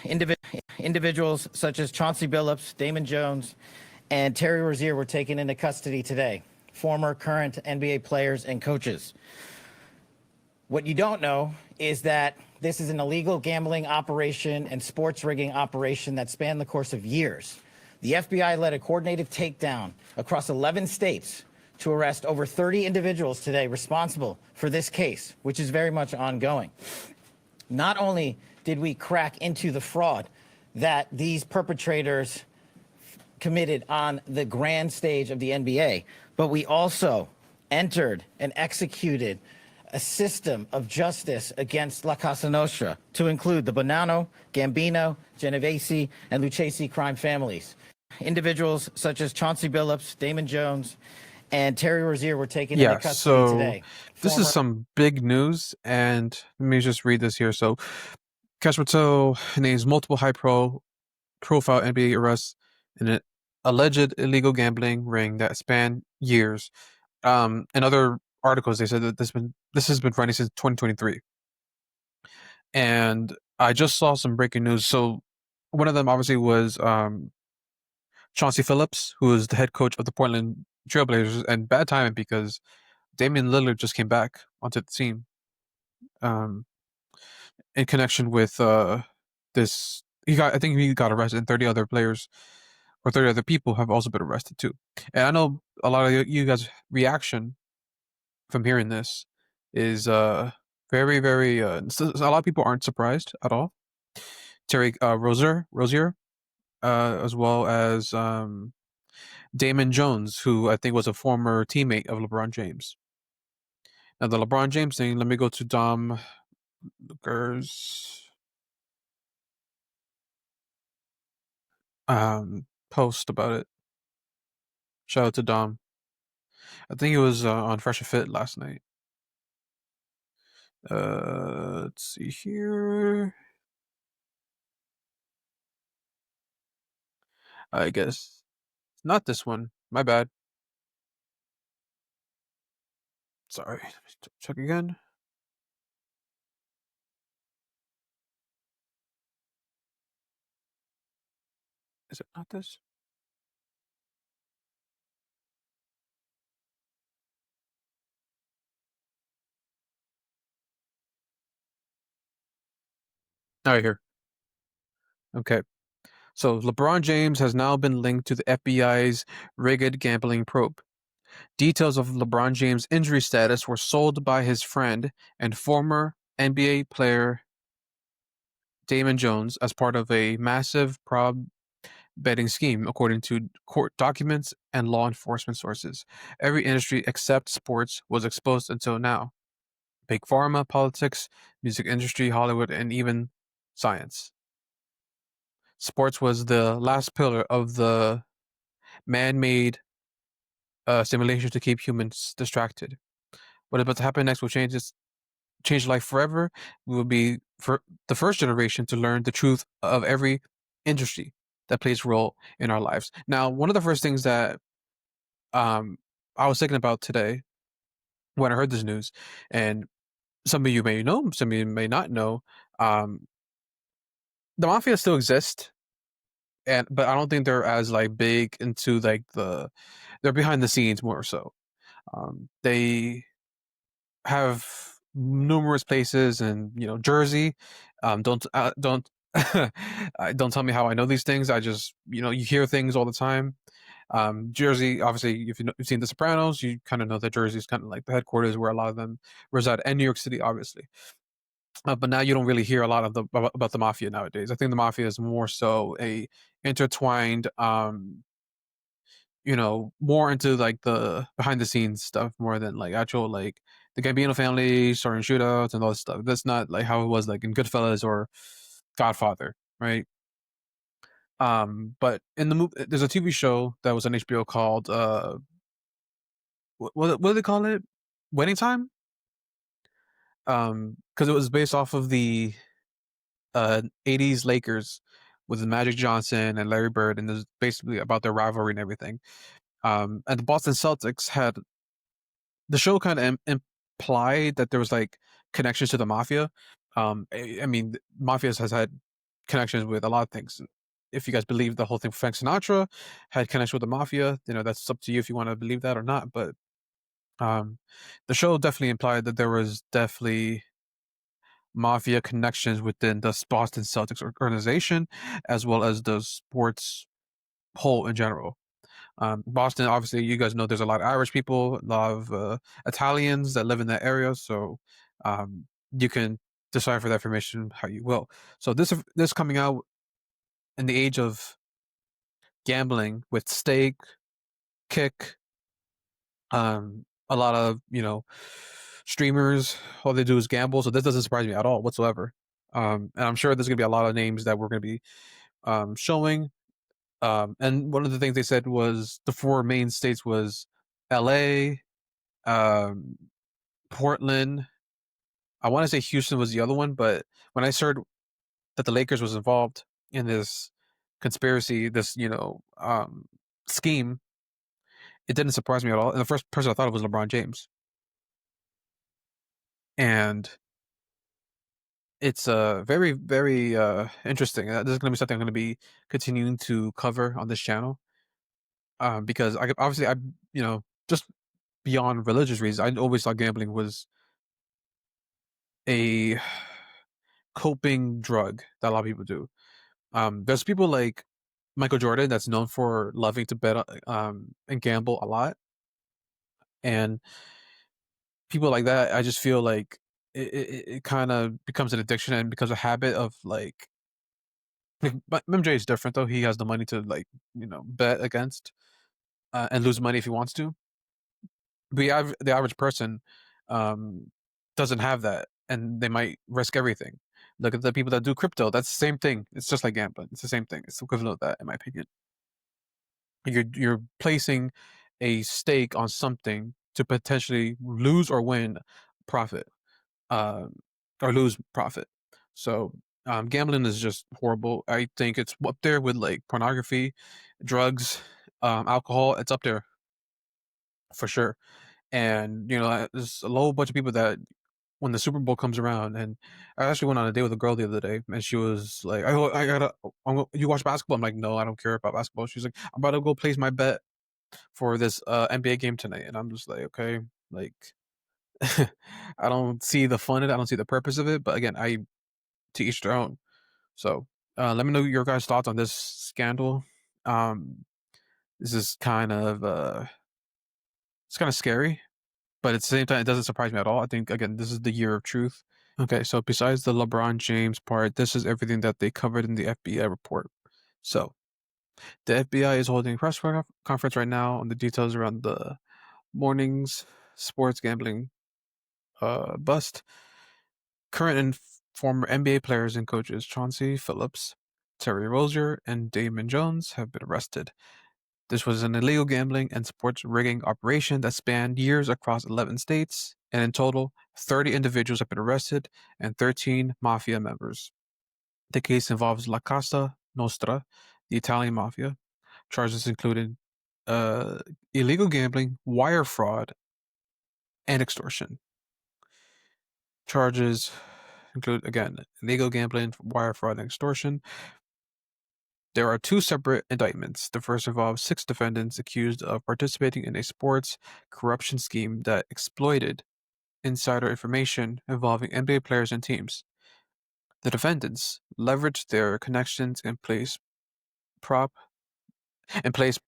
Individuals such as Chauncey Billups, Damon Jones, and Terry Rozier were taken into custody today. Former, current NBA players and coaches. What you don't know is that this is an illegal gambling operation and sports rigging operation that spanned the course of years. The FBI led a coordinated takedown across 11 states to arrest over 30 individuals today responsible for this case, which is very much ongoing. Not only did we crack into the fraud that these perpetrators committed on the grand stage of the NBA, but we also entered and executed a system of justice against La Casa Nostra to include the Bonanno, Gambino, Genovese, and Lucchese crime families. Individuals such as Chauncey Billups, Damon Jones, and Terry Rozier were taken into custody today. This is some big news, and let me just read this here. So, Cashmato names multiple high-profile NBA arrests in an alleged illegal gambling ring that spanned years. In other articles, they said that this has been running since 2023, and I just saw some breaking news. So, one of them obviously was Chauncey Billups, who is the head coach of the Portland Trailblazers, and bad timing because Damian Lillard just came back onto the team in connection with this. I think he got arrested, and 30 other players or 30 other people have also been arrested too. And I know a lot of you guys' reaction from hearing this is very, very. A lot of people aren't surprised at all. Terry Rozier, as well as Damon Jones, who I think was a former teammate of LeBron James. Now, the LeBron James thing, let me go to Dom Looker's post about it. Shout out to Dom. I think it was on Fresh and Fit last night. Let's see here. I guess not this one. My bad. Sorry. Check again. Is it not this? All right, here. Okay. So LeBron James has now been linked to the FBI's rigged gambling probe. Details of LeBron James' injury status were sold by his friend and former NBA player Damon Jones as part of a massive prop betting scheme, according to court documents and law enforcement sources. Every industry except sports was exposed until now. Big pharma, politics, music industry, Hollywood, and even science. Sports was the last pillar of the man-made simulation to keep humans distracted. What is about to happen next will change life forever. We will be for the first generation to learn the truth of every industry that plays a role in our lives. Now, one of the first things that I was thinking about today when I heard this news, and some of you may know, some of you may not know, the mafia still exists, but I don't think they're as like big into like they're behind the scenes more so. They have numerous places, and Jersey. Don't don't tell me how I know these things. I just you hear things all the time. Jersey, obviously, if you've seen The Sopranos, you kind of know that Jersey is kind of like the headquarters where a lot of them reside, and New York City, obviously. But now you don't really hear a lot of about the mafia nowadays. I think the mafia is more so a intertwined, more into like the behind the scenes stuff more than like actual like the Gambino family starting shootouts and all this stuff. That's not like how it was like in Goodfellas or Godfather, right? But in the movie, there's a TV show that was on HBO called what do they call it? Wedding Time. Because it was based off of the 80s Lakers with Magic Johnson and Larry Bird, and it was basically about their rivalry and everything. And the Boston Celtics had the show kind of implied that there was like connections to the mafia. I mean, mafia has had connections with a lot of things. If you guys believe the whole thing, Frank Sinatra had connection with the mafia, that's up to you if you want to believe that or not. But um, the show definitely implied that there was definitely mafia connections within the Boston Celtics organization, as well as the sports whole in general. Boston, obviously, you guys know there's a lot of Irish people, a lot of Italians that live in that area, so you can decipher that information how you will. So this coming out in the age of gambling with stake, kick, a lot of streamers, all they do is gamble. So this doesn't surprise me at all whatsoever. And I'm sure there's gonna be a lot of names that we're gonna be showing. And one of the things they said was the four main states was L.A., um, Portland. I want to say Houston was the other one, but when I heard that the Lakers was involved in this conspiracy, this scheme, it didn't surprise me at all. And the first person I thought of was LeBron James, and it's very very interesting. This is going to be something I'm going to be continuing to cover on this channel, because I just beyond religious reasons, I always thought gambling was a coping drug that a lot of people do. There's people like Michael Jordan that's known for loving to bet and gamble a lot, and people like that, I just feel like it kind of becomes an addiction and becomes a habit of but MJ is different though. He has the money to bet against and lose money if he wants to. But the average person um, doesn't have that, and they might risk everything. Look at the people that do crypto. That's the same thing. It's just like gambling. It's the same thing. It's the equivalent of that, in my opinion. You're placing a stake on something to potentially lose or win profit, um, or lose profit. So gambling is just horrible. I think it's up there with like pornography, drugs, alcohol. It's up there for sure. And there's a whole bunch of people that when the Super Bowl comes around, and I actually went on a date with a girl the other day, and she was like, I gotta, you watch basketball?" I'm like, "No, I don't care about basketball." She's like, "I'm about to go place my bet for this NBA game tonight," and I'm just like, "Okay, like." I don't see the fun in it. I don't see the purpose of it. But again, to each their own. So let me know your guys' thoughts on this scandal. Um, this is it's kind of scary, but at the same time, it doesn't surprise me at all. I think again, this is the year of truth. Okay, so besides the LeBron James part, this is everything that they covered in the FBI report. So the FBI is holding a press conference right now on the details around the morning's sports gambling bust. Current and former NBA players and coaches Chauncey Phillips, Terry Rozier, and Damon Jones have been arrested. This was an illegal gambling and sports rigging operation that spanned years across 11 states, and in total, 30 individuals have been arrested and 13 mafia members. The case involves La Casa Nostra, the Italian mafia. Charges included illegal gambling, wire fraud, and extortion. Charges include, again, illegal gambling, wire fraud, and extortion. There are two separate indictments. The first involves 6 defendants accused of participating in a sports corruption scheme that exploited insider information involving NBA players and teams. The defendants leveraged their connections and prop place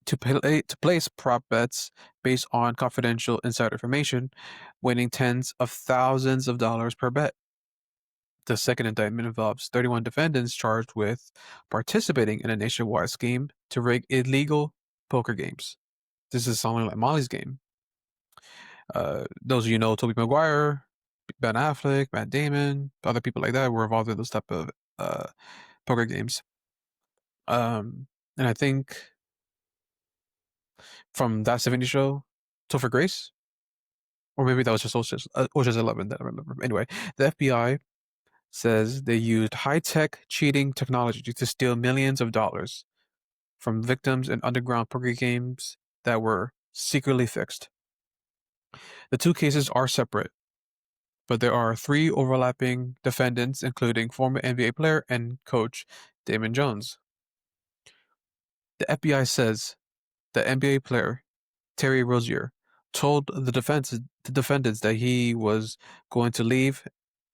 to place prop bets based on confidential insider information, winning tens of thousands of dollars per bet. The second indictment involves 31 defendants charged with participating in a nationwide scheme to rig illegal poker games. This is something like Molly's Game. Those of you know Tobey Maguire, Ben Affleck, Matt Damon, other people like that were involved in those type of poker games. And I think from that 70 show, Topher Grace, or maybe that was just Ocean's 11 that I remember. Anyway, the FBI says they used high-tech cheating technology to steal millions of dollars from victims in underground poker games that were secretly fixed. The two cases are separate, but there are 3 overlapping defendants, including former NBA player and coach Damon Jones. The FBI says the NBA player Terry Rozier told the defendants that he was going to leave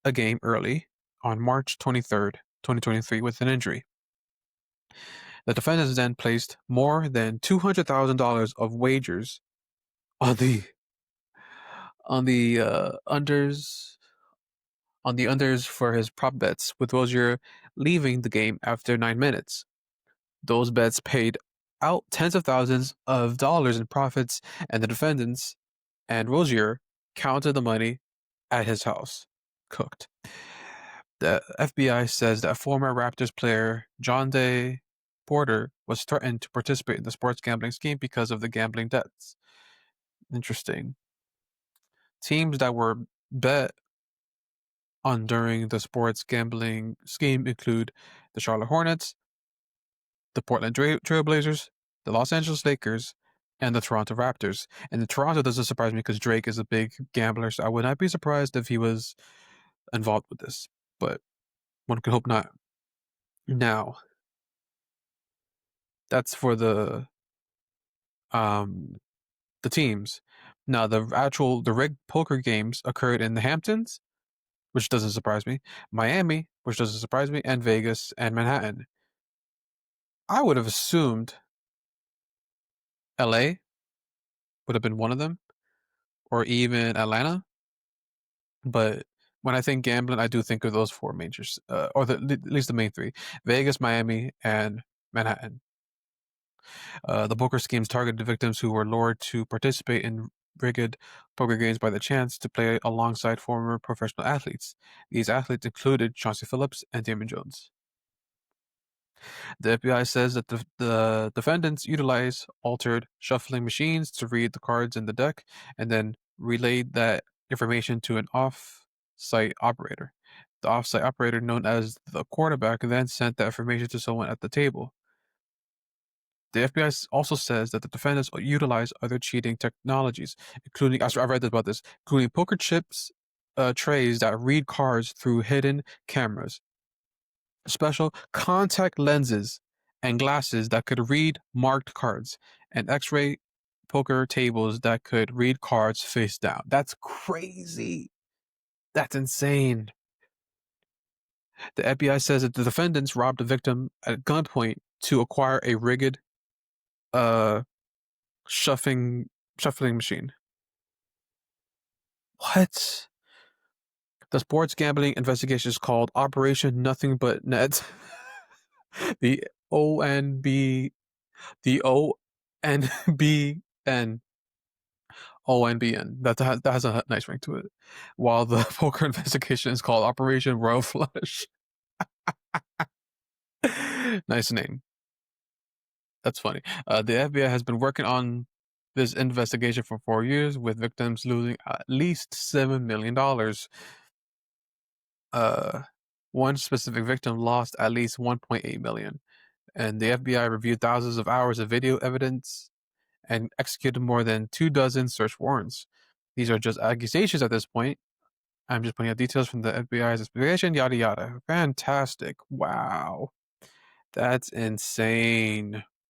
a game early on March 23rd, 2023 with an injury. The defendants then placed more than $200,000 of wagers on the unders for his prop bets, with Rozier leaving the game after 9 minutes. Those bets paid out tens of thousands of dollars in profits, and the defendants and Rozier counted the money at his house, cooked. The FBI says that former Raptors player John Day Porter was threatened to participate in the sports gambling scheme because of the gambling debts. Interesting. Teams that were bet on during the sports gambling scheme include the Charlotte Hornets, the Portland Trailblazers, the Los Angeles Lakers, and the Toronto Raptors. And the Toronto doesn't surprise me because Drake is a big gambler, so I would not be surprised if he was involved with this. But one could hope not. Now, that's for the teams. Now, the rigged poker games occurred in the Hamptons, which doesn't surprise me, Miami, which doesn't surprise me, and Vegas and Manhattan. I would have assumed LA would have been one of them, or even Atlanta. But when I think gambling, I do think of those 4 majors, or at least the main 3: Vegas, Miami, and Manhattan. The poker schemes targeted victims who were lured to participate in rigged poker games by the chance to play alongside former professional athletes. These athletes included Chauncey Phillips and Damon Jones. The FBI says that the defendants utilized altered shuffling machines to read the cards in the deck and then relayed that information to an off-site operator. The off-site operator, known as the quarterback, then sent that information to someone at the table. The FBI also says that the defendants utilize other cheating technologies, including, I read about this, including poker chips trays that read cards through hidden cameras, special contact lenses and glasses that could read marked cards, and X-ray poker tables that could read cards face down. That's crazy. That's insane. The FBI says that the defendants robbed the victim at gunpoint to acquire a rigged shuffling machine. What? The sports gambling investigation is called Operation Nothing But Net. the ONB, the ONBN, ONBN. That has a nice ring to it. While the poker investigation is called Operation Royal Flush. Nice name. That's funny. The FBI has been working on this investigation for 4 years, with victims losing at least $7 million. One specific victim lost at least $1.8 million, and the FBI reviewed thousands of hours of video evidence and executed more than 24 search warrants. These are just accusations at this point. I'm just putting out details from the FBI's investigation, yada yada. Fantastic. Wow. That's insane.